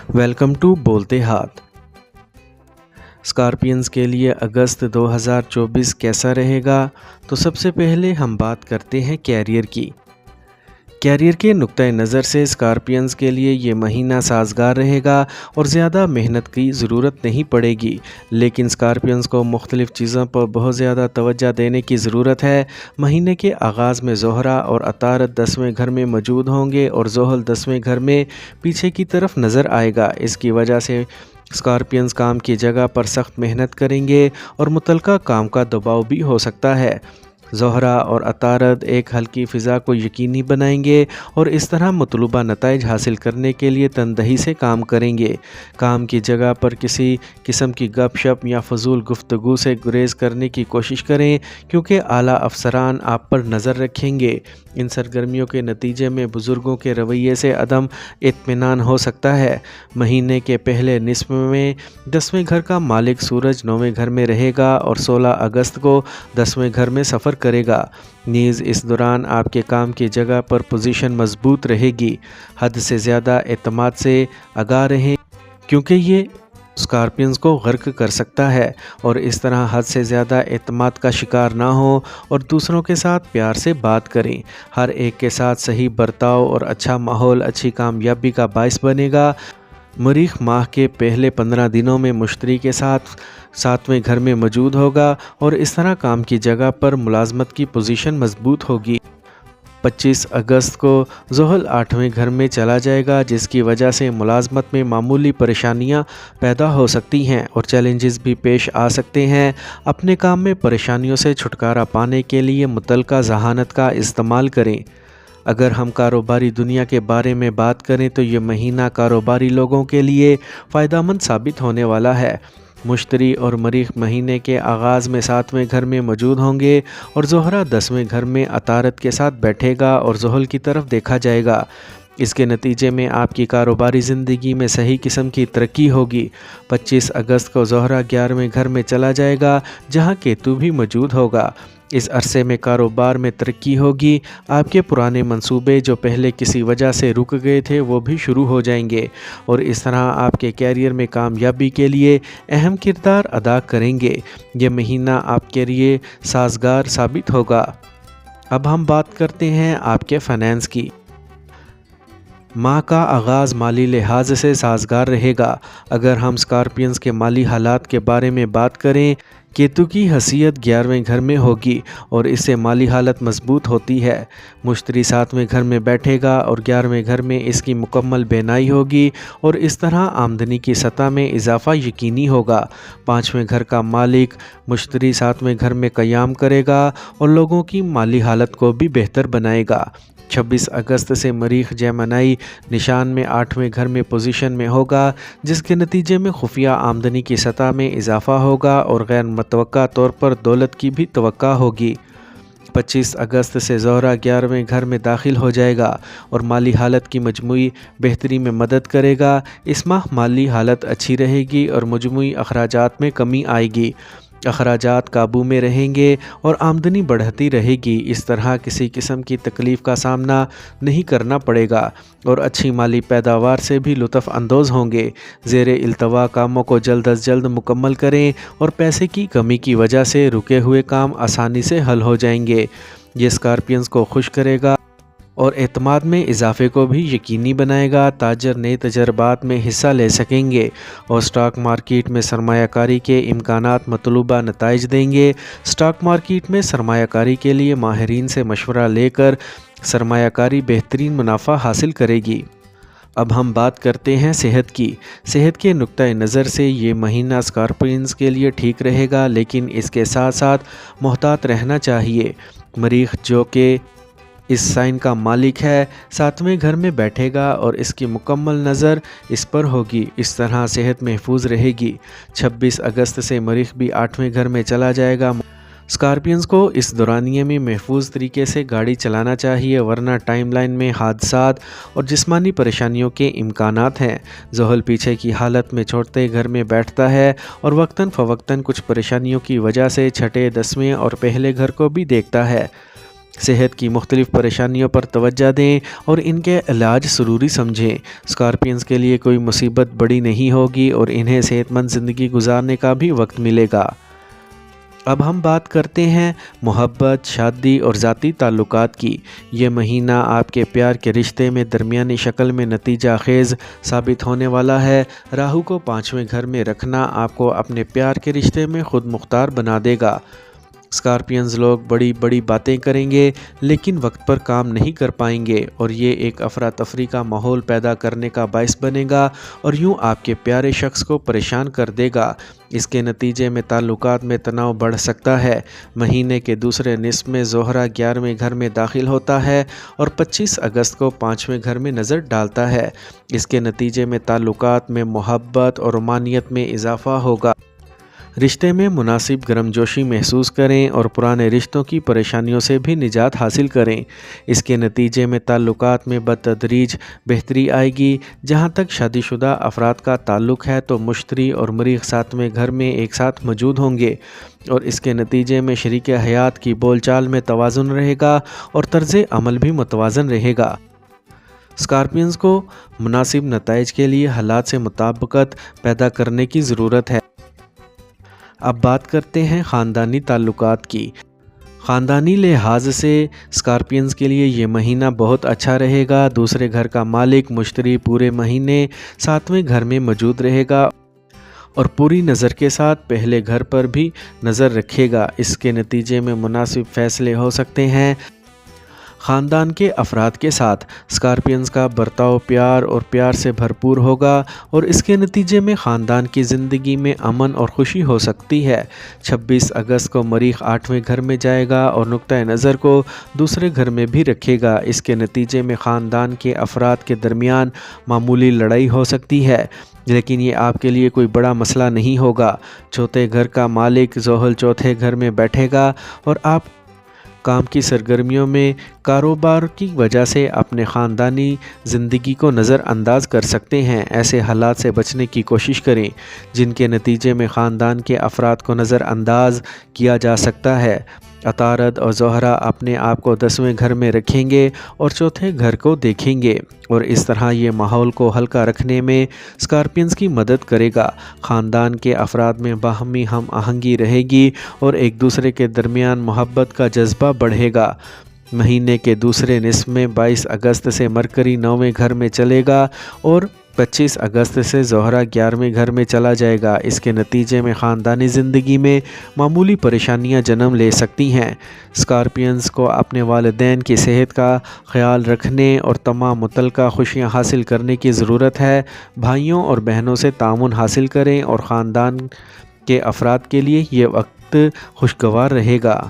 Welcome to بولتے ہاتھ۔ اسکارپینز کے لیے اگست 2024 کیسا رہے گا؟ تو سب سے پہلے ہم بات کرتے ہیں کیریئر کی۔ کیریئر کے نقطہ نظر سے اسکارپینز کے لیے یہ مہینہ سازگار رہے گا اور زیادہ محنت کی ضرورت نہیں پڑے گی، لیکن اسکارپینز کو مختلف چیزوں پر بہت زیادہ توجہ دینے کی ضرورت ہے۔ مہینے کے آغاز میں زہرہ اور عطارد 10ویں گھر میں موجود ہوں گے اور زحل 10ویں گھر میں پیچھے کی طرف نظر آئے گا۔ اس کی وجہ سے اسکارپینز کام کی جگہ پر سخت محنت کریں گے اور متعلقہ کام کا دباؤ بھی ہو سکتا ہے۔ زہرہ اور عطارد ایک ہلکی فضا کو یقینی بنائیں گے اور اس طرح مطلوبہ نتائج حاصل کرنے کے لیے تندہی سے کام کریں گے۔ کام کی جگہ پر کسی قسم کی گپ شپ یا فضول گفتگو سے گریز کرنے کی کوشش کریں، کیونکہ اعلیٰ افسران آپ پر نظر رکھیں گے۔ ان سرگرمیوں کے نتیجے میں بزرگوں کے رویے سے عدم اطمینان ہو سکتا ہے۔ مہینے کے پہلے نصف میں 10ویں گھر کا مالک سورج 9ویں گھر میں رہے گا اور 16 اگست کو 10ویں گھر میں سفر کرے گا۔ نیز اس دوران آپ کے کام کی جگہ پر پوزیشن مضبوط رہے گی۔ حد سے زیادہ اعتماد سے آگاہ رہیں، کیونکہ یہ اسکارپینز کو غرق کر سکتا ہے، اور اس طرح حد سے زیادہ اعتماد کا شکار نہ ہوں اور دوسروں کے ساتھ پیار سے بات کریں۔ ہر ایک کے ساتھ صحیح برتاؤ اور اچھا ماحول اچھی کامیابی کا باعث بنے گا۔ مریخ ماہ کے پہلے 15 دنوں میں مشتری کے ساتھ 7ویں گھر میں موجود ہوگا اور اس طرح کام کی جگہ پر ملازمت کی پوزیشن مضبوط ہوگی۔ 25 اگست کو زحل 8ویں گھر میں چلا جائے گا، جس کی وجہ سے ملازمت میں معمولی پریشانیاں پیدا ہو سکتی ہیں اور چیلنجز بھی پیش آ سکتے ہیں۔ اپنے کام میں پریشانیوں سے چھٹکارا پانے کے لیے متعلقہ ذہانت کا استعمال کریں۔ اگر ہم کاروباری دنیا کے بارے میں بات کریں تو یہ مہینہ کاروباری لوگوں کے لیے فائدہ مند ثابت ہونے والا ہے۔ مشتری اور مریخ مہینے کے آغاز میں 7ویں گھر میں موجود ہوں گے اور زہرہ 10ویں گھر میں عطارد کے ساتھ بیٹھے گا اور زحل کی طرف دیکھا جائے گا۔ اس کے نتیجے میں آپ کی کاروباری زندگی میں صحیح قسم کی ترقی ہوگی۔ 25 اگست کو زہرہ 11ویں گھر میں چلا جائے گا، جہاں کیتو بھی موجود ہوگا۔ اس عرصے میں کاروبار میں ترقی ہوگی۔ آپ کے پرانے منصوبے جو پہلے کسی وجہ سے رک گئے تھے وہ بھی شروع ہو جائیں گے اور اس طرح آپ کے کیریئر میں کامیابی کے لیے اہم کردار ادا کریں گے۔ یہ مہینہ آپ کے لیے سازگار ثابت ہوگا۔ اب ہم بات کرتے ہیں آپ کے فائنانس کی۔ ماہ کا آغاز مالی لحاظ سے سازگار رہے گا۔ اگر ہم اسکارپینز کے مالی حالات کے بارے میں بات کریں، کیتو کی حیثیت 11ویں گھر میں ہوگی اور اس سے مالی حالت مضبوط ہوتی ہے۔ مشتری 7ویں گھر میں بیٹھے گا اور 11ویں گھر میں اس کی مکمل بینائی ہوگی اور اس طرح آمدنی کی سطح میں اضافہ یقینی ہوگا۔ 5ویں گھر کا مالک مشتری 7ویں گھر میں قیام کرے گا اور لوگوں کی مالی حالت کو بھی بہتر بنائے گا۔ 26 اگست سے مریخ جیمنائی نشان میں 8ویں گھر میں پوزیشن میں ہوگا، جس کے نتیجے میں خفیہ آمدنی کی سطح میں اضافہ ہوگا اور غیر متوقع طور پر دولت کی بھی توقع ہوگی۔ 25 اگست سے زہرہ 11ویں گھر میں داخل ہو جائے گا اور مالی حالت کی مجموعی بہتری میں مدد کرے گا۔ اس ماہ مالی حالت اچھی رہے گی اور مجموعی اخراجات میں کمی آئے گی۔ اخراجات قابو میں رہیں گے اور آمدنی بڑھتی رہے گی۔ اس طرح کسی قسم کی تکلیف کا سامنا نہیں کرنا پڑے گا اور اچھی مالی پیداوار سے بھی لطف اندوز ہوں گے۔ زیر التوا کاموں کو جلد از جلد مکمل کریں اور پیسے کی کمی کی وجہ سے رکے ہوئے کام آسانی سے حل ہو جائیں گے۔ یہ اسکارپینز کو خوش کرے گا اور اعتماد میں اضافے کو بھی یقینی بنائے گا۔ تاجر نئے تجربات میں حصہ لے سکیں گے اور اسٹاک مارکیٹ میں سرمایہ کاری کے امکانات مطلوبہ نتائج دیں گے۔ اسٹاک مارکیٹ میں سرمایہ کاری کے لیے ماہرین سے مشورہ لے کر سرمایہ کاری بہترین منافع حاصل کرے گی۔ اب ہم بات کرتے ہیں صحت کی۔ صحت کے نقطہ نظر سے یہ مہینہ اسکارپینز کے لیے ٹھیک رہے گا، لیکن اس کے ساتھ ساتھ محتاط رہنا چاہیے۔ مریخ جو کہ اس سائن کا مالک ہے 7ویں گھر میں بیٹھے گا اور اس کی مکمل نظر اس پر ہوگی۔ اس طرح صحت محفوظ رہے گی۔ 26 اگست سے مریخ بھی 8ویں گھر میں چلا جائے گا۔ اسکارپینز کو اس دورانیے میں محفوظ طریقے سے گاڑی چلانا چاہیے، ورنہ ٹائم لائن میں حادثات اور جسمانی پریشانیوں کے امکانات ہیں۔ زحل پیچھے کی حالت میں چھوٹے گھر میں بیٹھتا ہے اور وقتاً فوقتاً کچھ پریشانیوں کی وجہ سے 6، 10ویں اور پہلے گھر کو بھی دیکھتا ہے۔ صحت کی مختلف پریشانیوں پر توجہ دیں اور ان کے علاج ضروری سمجھیں۔ اسکارپینز کے لیے کوئی مصیبت بڑی نہیں ہوگی اور انہیں صحت مند زندگی گزارنے کا بھی وقت ملے گا۔ اب ہم بات کرتے ہیں محبت، شادی اور ذاتی تعلقات کی۔ یہ مہینہ آپ کے پیار کے رشتے میں درمیانی شکل میں نتیجہ خیز ثابت ہونے والا ہے۔ راہو کو 5ویں گھر میں رکھنا آپ کو اپنے پیار کے رشتے میں خود مختار بنا دے گا۔ اسکارپینز لوگ بڑی بڑی باتیں کریں گے لیکن وقت پر کام نہیں کر پائیں گے اور یہ ایک افراتفری کا ماحول پیدا کرنے کا باعث بنے گا اور یوں آپ کے پیارے شخص کو پریشان کر دے گا۔ اس کے نتیجے میں تعلقات میں تناؤ بڑھ سکتا ہے۔ مہینے کے دوسرے نصف میں زہرہ 11ویں گھر میں داخل ہوتا ہے اور 25 اگست کو 5ویں گھر میں نظر ڈالتا ہے۔ اس کے نتیجے میں تعلقات میں محبت اور رومانیت میں اضافہ ہوگا۔ رشتے میں مناسب گرم جوشی محسوس کریں اور پرانے رشتوں کی پریشانیوں سے بھی نجات حاصل کریں۔ اس کے نتیجے میں تعلقات میں بتدریج بہتری آئے گی۔ جہاں تک شادی شدہ افراد کا تعلق ہے تو مشتری اور مریخ 7ویں گھر میں ایک ساتھ موجود ہوں گے اور اس کے نتیجے میں شریک حیات کی بول چال میں توازن رہے گا اور طرز عمل بھی متوازن رہے گا۔ اسکارپینز کو مناسب نتائج کے لیے حالات سے مطابقت پیدا کرنے کی ضرورت ہے۔ اب بات کرتے ہیں خاندانی تعلقات کی۔ خاندانی لحاظ سے اسکارپینز کے لیے یہ مہینہ بہت اچھا رہے گا۔ دوسرے گھر کا مالک مشتری پورے مہینے 7ویں گھر میں موجود رہے گا اور پوری نظر کے ساتھ پہلے گھر پر بھی نظر رکھے گا۔ اس کے نتیجے میں مناسب فیصلے ہو سکتے ہیں۔ خاندان کے افراد کے ساتھ اسکارپینز کا برتاؤ پیار سے بھرپور ہوگا اور اس کے نتیجے میں خاندان کی زندگی میں امن اور خوشی ہو سکتی ہے۔ 26 اگست کو مریخ 8ویں گھر میں جائے گا اور نقطۂ نظر کو دوسرے گھر میں بھی رکھے گا۔ اس کے نتیجے میں خاندان کے افراد کے درمیان معمولی لڑائی ہو سکتی ہے لیکن یہ آپ کے لیے کوئی بڑا مسئلہ نہیں ہوگا۔ چوتھے گھر کا مالک زحل چوتھے گھر میں بیٹھے گا اور آپ کام کی سرگرمیوں میں کاروبار کی وجہ سے اپنے خاندانی زندگی کو نظر انداز کر سکتے ہیں۔ ایسے حالات سے بچنے کی کوشش کریں جن کے نتیجے میں خاندان کے افراد کو نظر انداز کیا جا سکتا ہے۔ عطارد اور زہرہ اپنے آپ کو 10ویں گھر میں رکھیں گے اور چوتھے گھر کو دیکھیں گے اور اس طرح یہ ماحول کو ہلکا رکھنے میں اسکارپینز کی مدد کرے گا۔ خاندان کے افراد میں باہمی ہم آہنگی رہے گی اور ایک دوسرے کے درمیان محبت کا جذبہ بڑھے گا۔ مہینے کے دوسرے نصف میں 22 اگست سے مرکری 9ویں گھر میں چلے گا اور 25 اگست سے زہرہ 11ویں گھر میں چلا جائے گا۔ اس کے نتیجے میں خاندانی زندگی میں معمولی پریشانیاں جنم لے سکتی ہیں۔ اسکارپینز کو اپنے والدین کی صحت کا خیال رکھنے اور تمام متعلقہ خوشیاں حاصل کرنے کی ضرورت ہے۔ بھائیوں اور بہنوں سے تعاون حاصل کریں اور خاندان کے افراد کے لیے یہ وقت خوشگوار رہے گا۔